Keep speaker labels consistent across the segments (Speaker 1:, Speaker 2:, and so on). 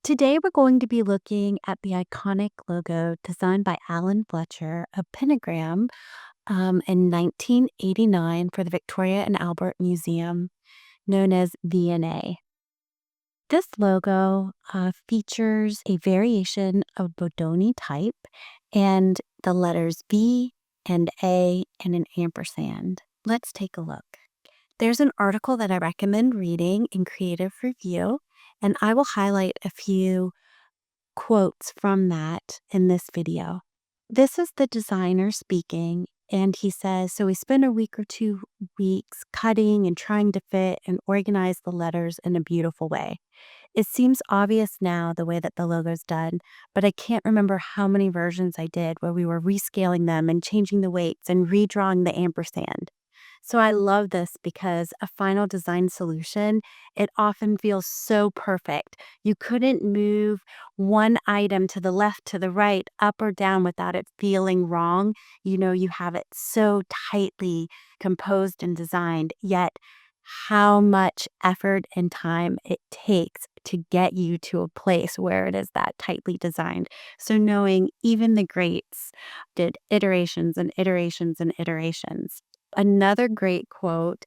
Speaker 1: Today, we're going to be looking at the iconic logo designed by Alan Fletcher of Pentagram in 1989 for the Victoria and Albert Museum, known as V&A. This logo features a variation of Bodoni type and the letters V and A and an ampersand. Let's take a look. There's an article that I recommend reading in Creative Review, and I will highlight a few quotes from that in this video. This is the designer speaking, and he says, so we spent a week or 2 weeks cutting and trying to fit and organize the letters in a beautiful way. It seems obvious now the way that the logo's done, but I can't remember how many versions I did where we were rescaling them and changing the weights and redrawing the ampersand. So I love this because a final design solution, it often feels so perfect. You couldn't move one item to the left, to the right, up or down without it feeling wrong. You have it so tightly composed and designed, yet how much effort and time it takes to get you to a place where it is that tightly designed. So knowing even the greats did iterations and iterations and iterations. Another great quote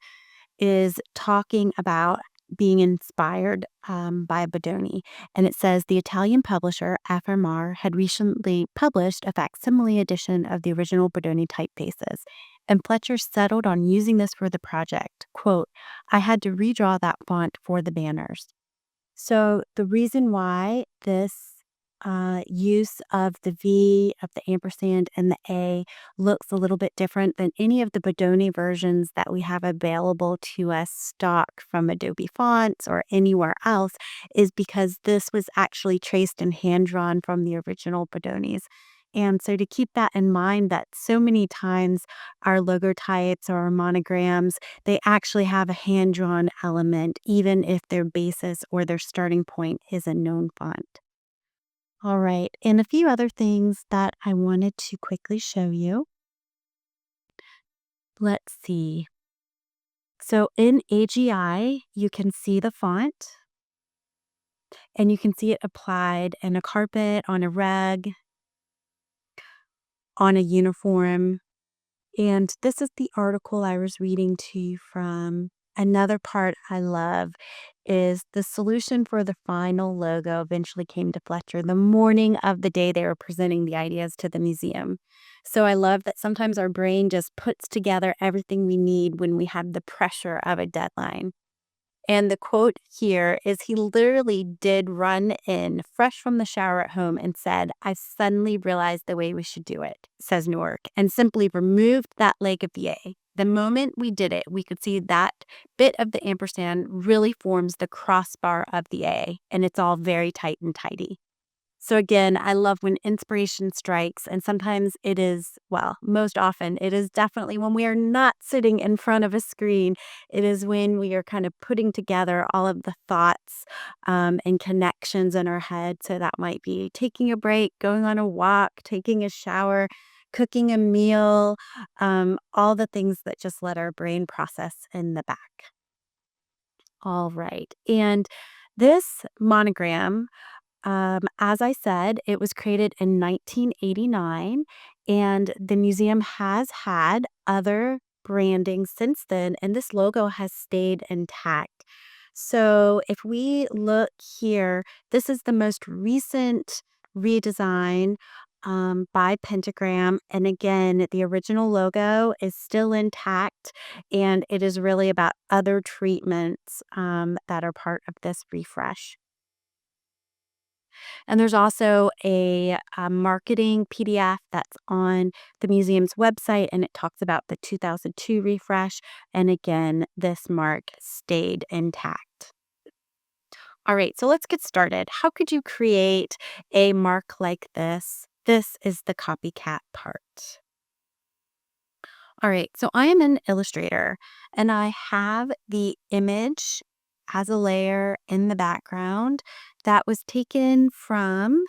Speaker 1: is talking about being inspired by Bodoni. And it says the Italian publisher FMR had recently published a facsimile edition of the original Bodoni typefaces. And Fletcher settled on using this for the project. Quote, I had to redraw that font for the banners. So the reason why this use of the V, of the ampersand, and the A looks a little bit different than any of the Bodoni versions that we have available to us stock from Adobe Fonts or anywhere else is because this was actually traced and hand-drawn from the original Bodonis. And so to keep that in mind that so many times our logotypes or our monograms, they actually have a hand-drawn element, even if their basis or their starting point is a known font. All right, and a few other things that I wanted to quickly show you. Let's see. So in AGI, you can see the font, and you can see it applied in a carpet, on a rug, on a uniform. And this is the article I was reading to you from. Another part I love is the solution for the final logo eventually came to Fletcher the morning of the day they were presenting the ideas to the museum. So I love that sometimes our brain just puts together everything we need when we have the pressure of a deadline. And the quote here is he literally did run in fresh from the shower at home and said, I suddenly realized the way we should do it, says Newark, and simply removed that leg of the A. The moment we did it, we could see that bit of the ampersand really forms the crossbar of the A, and it's all very tight and tidy. So again, I love when inspiration strikes, and sometimes it is, well, most often it is definitely when we are not sitting in front of a screen. It is when we are kind of putting together all of the thoughts and connections in our head. So that might be taking a break, going on a walk, taking a shower, cooking a meal, all the things that just let our brain process in the back. All right. And this monogram, as I said, it was created in 1989, and the museum has had other branding since then, and this logo has stayed intact. So if we look here, this is the most recent redesign by Pentagram. And again, the original logo is still intact, and it is really about other treatments that are part of this refresh. And there's also a marketing PDF that's on the museum's website, and it talks about the 2002 refresh. And again, this mark stayed intact. All right, so let's get started. How could you create a mark like this? This is the copycat part. All right, so I am in Illustrator, and I have the image as a layer in the background that was taken from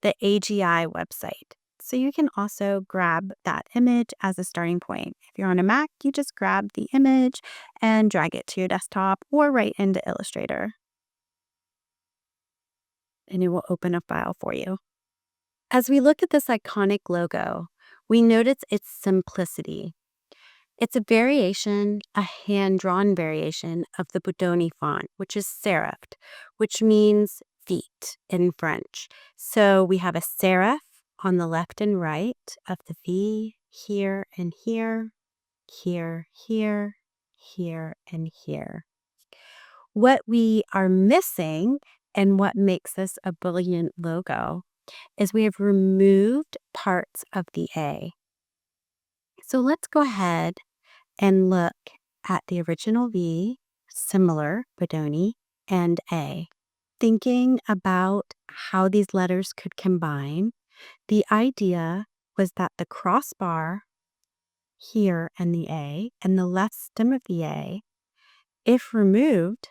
Speaker 1: the AGI website. So you can also grab that image as a starting point. If you're on a Mac, you just grab the image and drag it to your desktop or right into Illustrator. and it will open a file for you. As we look at this iconic logo, we notice its simplicity. It's a variation, a hand-drawn variation of the Bodoni font, which is serifed, which means feet in French. So we have a serif on the left and right of the V, here and here, here, here, here, and here. What we are missing and what makes this a brilliant logo is we have removed parts of the A. So let's go ahead and look at the original V, similar, Bodoni, and A. Thinking about how these letters could combine, the idea was that the crossbar here and the A and the left stem of the A, if removed,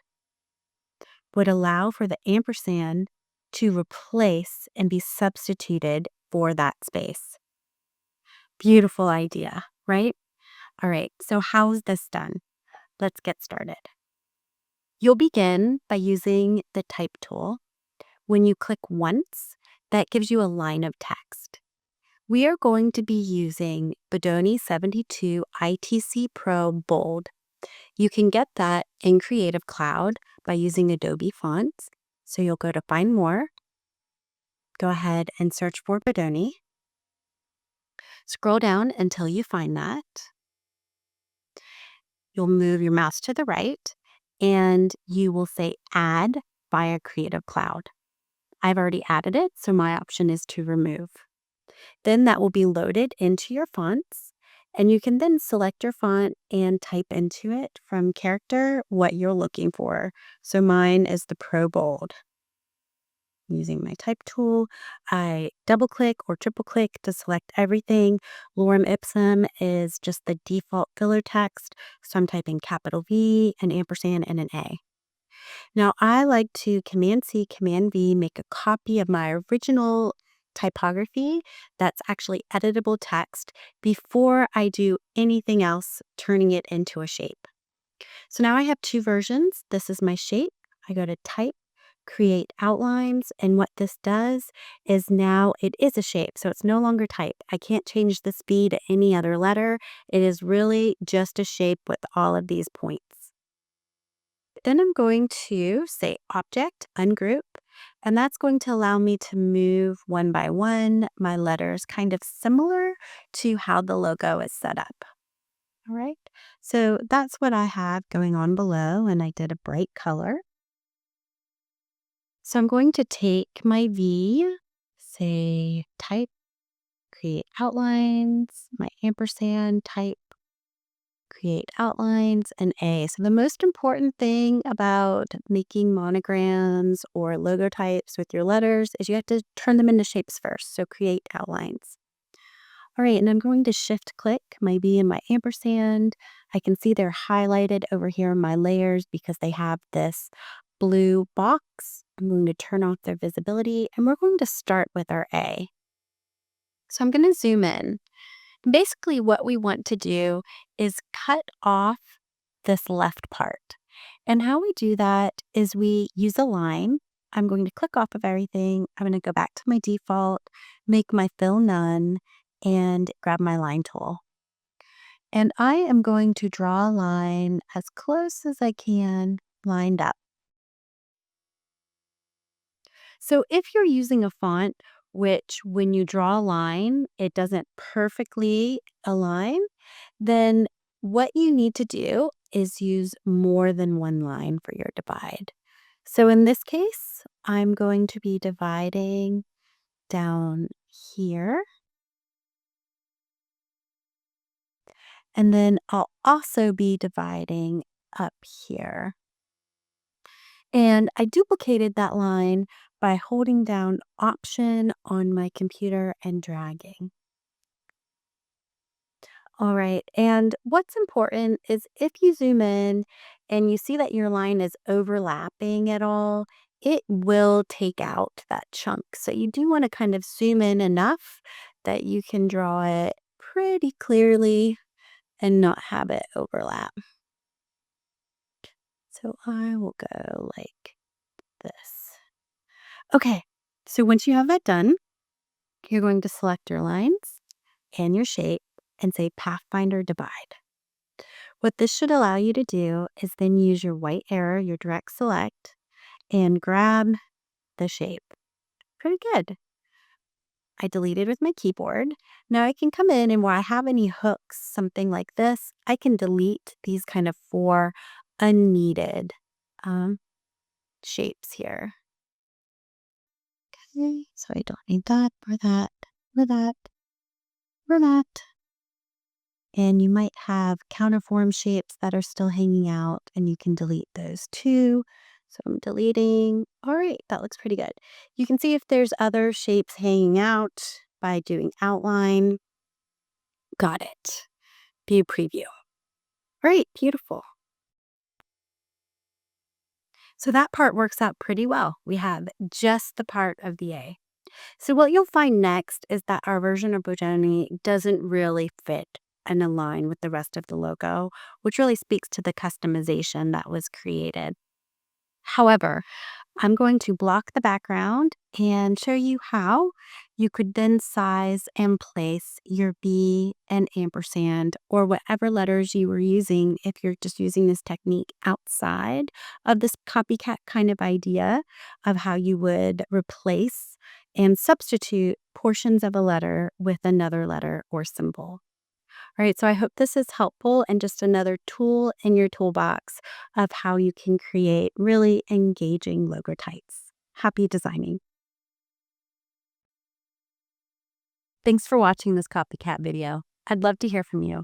Speaker 1: would allow for the ampersand to replace and be substituted for that space. Beautiful idea, right? All right, so how's this done? Let's get started. You'll begin by using the type tool. When you click once, that gives you a line of text. We are going to be using Bodoni 72 ITC Pro Bold. You can get that in Creative Cloud by using Adobe Fonts. So you'll go to Find More, go ahead and search for Bodoni. Scroll down until you find that. You'll move your mouse to the right and you will say Add via Creative Cloud. I've already added it, so my option is to remove. Then that will be loaded into your fonts, and you can then select your font and type into it from character what you're looking for. So mine is the Pro Bold. Using my type tool, I double click or triple click to select everything. Lorem ipsum is just the default filler text, so I'm typing capital V, an ampersand, and an A. Now, I like to Command C, Command V, make a copy of my original typography that's actually editable text before I do anything else, turning it into a shape. So now I have two versions. This is my shape. I go to Type, Create Outlines, and what this does is now it is a shape, so it's no longer type. I can't change the speed to any other letter. It is really just a shape with all of these points. Then I'm going to say Object, Ungroup, and that's going to allow me to move one by one my letters, kind of similar to how the logo is set up. All right, so that's what I have going on below, and I did a bright color. So I'm going to take my V, say Type, Create Outlines, my ampersand, Type, Create Outlines, and A. So the most important thing about making monograms or logotypes with your letters is you have to turn them into shapes first. So Create Outlines. All right, and I'm going to shift click my B and my ampersand. I can see they're highlighted over here in my layers because they have this blue box. I'm going to turn off their visibility and we're going to start with our A. So I'm going to zoom in. Basically, what we want to do is cut off this left part. And how we do that is we use a line. I'm going to click off of everything. I'm going to go back to my default, make my fill none, and grab my line tool. And I am going to draw a line as close as I can lined up. So if you're using a font which when you draw a line, it doesn't perfectly align, then what you need to do is use more than one line for your divide. So in this case, I'm going to be dividing down here. And then I'll also be dividing up here. And I duplicated that line by holding down Option on my computer and dragging. All right, and what's important is if you zoom in and you see that your line is overlapping at all, it will take out that chunk. So you do want to kind of zoom in enough that you can draw it pretty clearly and not have it overlap. So I will go like this. Okay, So once you have that done, you're going to select your lines and your shape and say Pathfinder Divide. What this should allow you to do is then use your white arrow, your direct select, and grab the shape. Pretty good. I deleted with my keyboard. Now I can come in and where I have any hooks, something like this, I can delete these kind of 4 unneeded shapes here. Okay, so I don't need that or that or that or that. And you might have counterform shapes that are still hanging out, and you can delete those too. So I'm deleting. All right, that looks pretty good. You can see if there's other shapes hanging out by doing outline. Got it. View preview. All right, beautiful. So that part works out pretty well. We have just the part of the A. So what you'll find next is that our version of Bodoni doesn't really fit and align with the rest of the logo, which really speaks to the customization that was created. However, I'm going to block the background and show you how you could then size and place your B and ampersand or whatever letters you were using if you're just using this technique outside of this copycat kind of idea of how you would replace and substitute portions of a letter with another letter or symbol. All right, so I hope this is helpful and just another tool in your toolbox of how you can create really engaging logotypes. Happy designing. Thanks for watching this copycat video. I'd love to hear from you.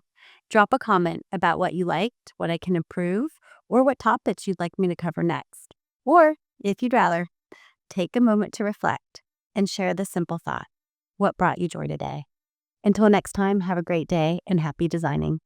Speaker 1: Drop a comment about what you liked, what I can improve, or what topics you'd like me to cover next. Or, if you'd rather, take a moment to reflect and share the simple thought. What brought you joy today? Until next time, have a great day and happy designing.